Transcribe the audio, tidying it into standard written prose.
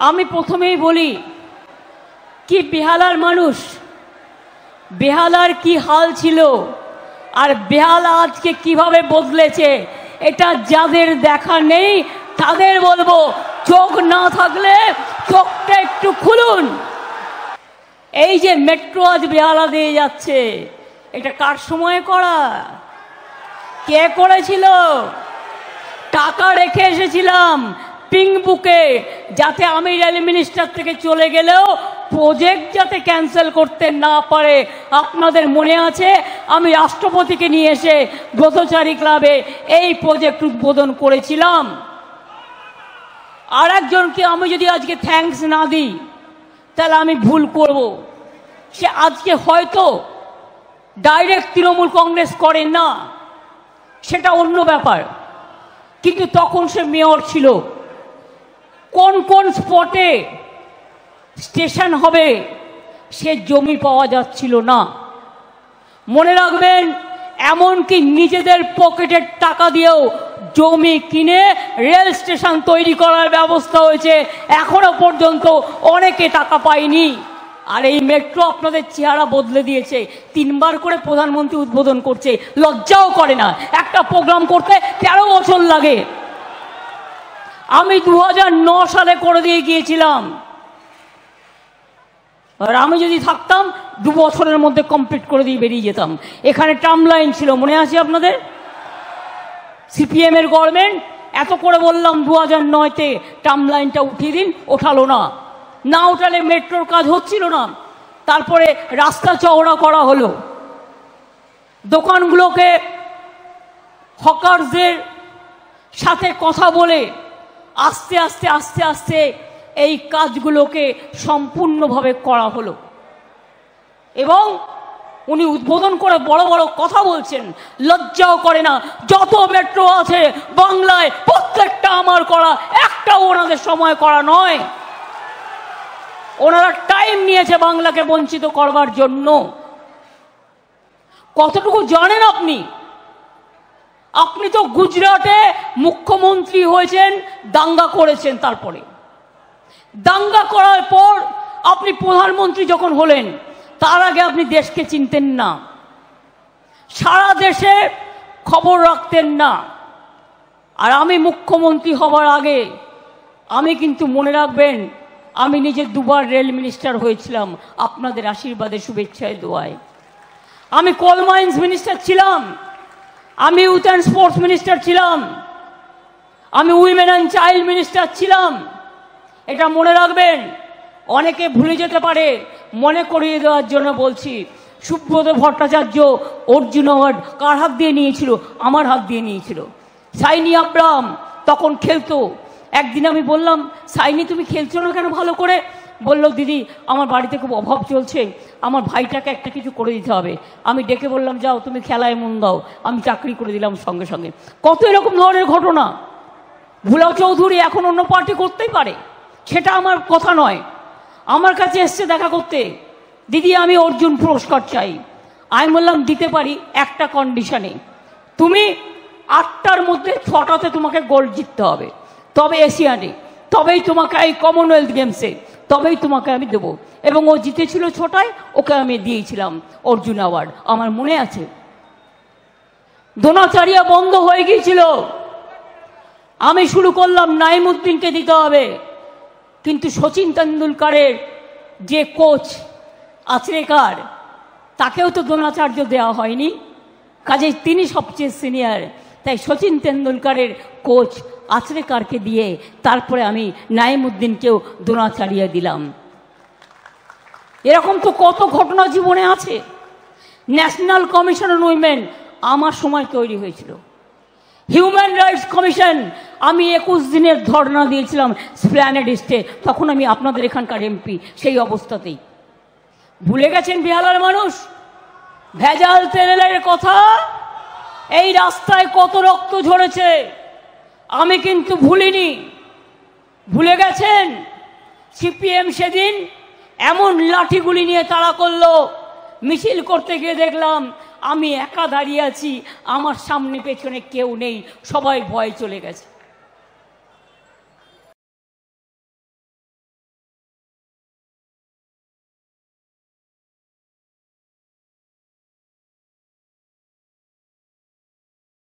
আমি প্রথমেই বলি কি বেহালার মানুষ, বেহালার কি হাল ছিল আর বেহালা আজকে কিভাবে বদলেছে, এটা যাদের দেখা নেই তাদের বলবো চোখ না থাকলে চোখটা একটু খুলুন। এই যে মেট্রো আজ বেহালা দিয়ে যাচ্ছে, এটা কার সময় করা? কে করেছিল? টাকা রেখে এসেছিলাম পিঙ্ক বুকে, যাতে আমি রেল মিনিস্টার থেকে চলে গেলেও প্রজেক্ট যাতে ক্যান্সেল করতে না পারে। আপনাদের মনে আছে আমি রাষ্ট্রপতিকে নিয়ে এসে ব্রতচারী ক্লাবে এই প্রজেক্ট উদ্বোধন করেছিলাম। আর একজনকে আমি যদি আজকে থ্যাঙ্কস না দিই তাহলে আমি ভুল করব। সে আজকে হয়তো ডাইরেক্ট তৃণমূল কংগ্রেস করেন না, সেটা অন্য ব্যাপার, কিন্তু তখন সে মেয়র ছিল। কোন কোন স্পটে স্টেশন হবে সে জমি পাওয়া যাচ্ছিল না। মনে রাখবেন, এমনকি নিজেদের পকেটের টাকা দিয়েও জমি কিনে রেল স্টেশন তৈরি করার ব্যবস্থা হয়েছে, এখনো পর্যন্ত অনেকে টাকা পায়নি। আর এই মেট্রো আপনাদের চেহারা বদলে দিয়েছে। 3 বার করে প্রধানমন্ত্রী উদ্বোধন করছে, লজ্জাও করে না। একটা প্রোগ্রাম করতে 13 বছর লাগে। আমি 2009 সালে করে দিয়ে গিয়েছিলাম, আর আমি যদি থাকতাম 2 বছরের মধ্যে কমপ্লিট করে দিয়ে বেরিয়ে যেতাম। এখানে ট্রাম লাইন ছিল, মনে আছে আপনাদের? সিপিএম এর গভর্নমেন্ট এত করে বললাম 2009-তে ট্রাম লাইনটা উঠিয়ে দিন, ওঠালো না। না ওঠালে মেট্রোর কাজ হচ্ছিল না। তারপরে রাস্তা চওড়া করা হলো, দোকানগুলোকে হকারদের সাথে কথা বলে আস্তে আস্তে আস্তে আস্তে এই কাজগুলোকে সম্পূর্ণভাবে করা হলো। এবং উনি উদ্বোধন করে বড় বড় কথা বলছেন, লজ্জাও করে না। যত মেট্রো আছে বাংলায় প্রত্যেকটা আমার করা, একটাও ওনাদের সময় করা নয়। ওনারা টাইম নিয়েছে বাংলাকে বঞ্চিত করবার জন্য। কতটুকু জানেন আপনি? আপনি তো গুজরাটে মুখ্যমন্ত্রী হয়েছেন, দাঙ্গা করেছেন। তারপরে দাঙ্গা করার পর আপনি প্রধানমন্ত্রী যখন হলেন, তার আগে আপনি দেশকে চিনতেন না, সারা দেশে খবর রাখতেন না। আর আমি মুখ্যমন্ত্রী হবার আগে আমি কিন্তু, মনে রাখবেন, আমি নিজে 2 বার রেল মিনিস্টার হয়েছিলাম আপনাদের আশীর্বাদে, শুভেচ্ছায়, দোয়ায়। আমি কোল মাইন্স মিনিস্টার ছিলাম, আমি ইউথ অ্যান্ড স্পোর্টস মিনিস্টার ছিলাম, আমি উইমেন অ্যান্ড চাইল্ড মিনিস্টার ছিলাম। এটা মনে রাখবেন। অনেকে ভুলে যেতে পারে, মনে করিয়ে দেওয়ার জন্য বলছি। সুব্রত ভট্টাচার্য অর্জুন অ্যাওয়ার্ড কার হাত দিয়ে নিয়েছিল? আমার হাত দিয়ে নিয়েছিল। সাইনি আব্রাহাম তখন খেলতো। একদিন আমি বললাম, সাইনি তুমি খেলছো না কেন ভালো করে? বলল, দিদি আমার বাড়িতে খুব অভাব চলছে, আমার ভাইটাকে একটা কিছু করে দিতে হবে। আমি ডেকে বললাম, যাও তুমি খেলায় মন দাও, আমি চাকরি করে দিলাম সঙ্গে সঙ্গে। কত এরকম ধরনের ঘটনা। ভুলাও চৌধুরী এখন অন্য পার্টি করতেই পারে, সেটা আমার কথা নয়। আমার কাছে এসছে দেখা করতে, দিদি আমি অর্জুন পুরস্কার চাই। আমি বললাম, দিতে পারি একটা কন্ডিশনে, তুমি 8টার মধ্যে 6টাতে তোমাকে গোল্ড জিততে হবে, তবে এশিয়ানে, তবেই তোমাকে এই কমনওয়েলথ গেমসে, তবেই তোমাকে আমি দেবো। এবং ও জিতেছিল 6টায়, ওকে আমি দিয়েছিলাম অর্জুন অ্যাওয়ার্ড, আমার মনে আছে। দ্রোণাচার্য বন্ধ হয়ে গিয়েছিল, আমি শুরু করলাম নাইমুদ্দিনকে দিতে হবে। কিন্তু সচিন তেন্ডুলকারের যে কোচ আচরেকার, তাকেও তো দ্রোণাচার্য দেওয়া হয়নি, কাজেই তিনি সবচেয়ে সিনিয়র। তাই সচিন তেন্ডুলকারের কোচ আচরেকারকে দিয়ে তারপরে আমি নাইমুদ্দিনকেও দ্রোণাচার্য দিলাম। এরকম তো কত ঘটনা জীবনে আছে। ন্যাশনাল কমিশন অন উইমেন আমার সময় তৈরি হয়েছিল। হিউম্যান রাইটস কমিশন আমি 21 দিনের ধর্ণা দিয়েছিলাম স্প্ল্যানেড স্টে, তখন আমি আপনাদের এখানকার এমপি। সেই অবস্থাতেই ভুলে গেছেন বেহালার মানুষ ভেজাল তেলের কথা? এই রাস্তায় কত রক্ত ঝরেছে আমি কিন্তু ভুলিনি। ভুলে গেছেন সিপিএম সেদিন এমন লাঠিগুলি নিয়ে তাড়া করলো, মিছিল করতে গিয়ে দেখলাম আমি একা দাঁড়িয়ে আছি, আমার সামনে পেছনে কেউ নেই, সবাই ভয় চলে গেছে।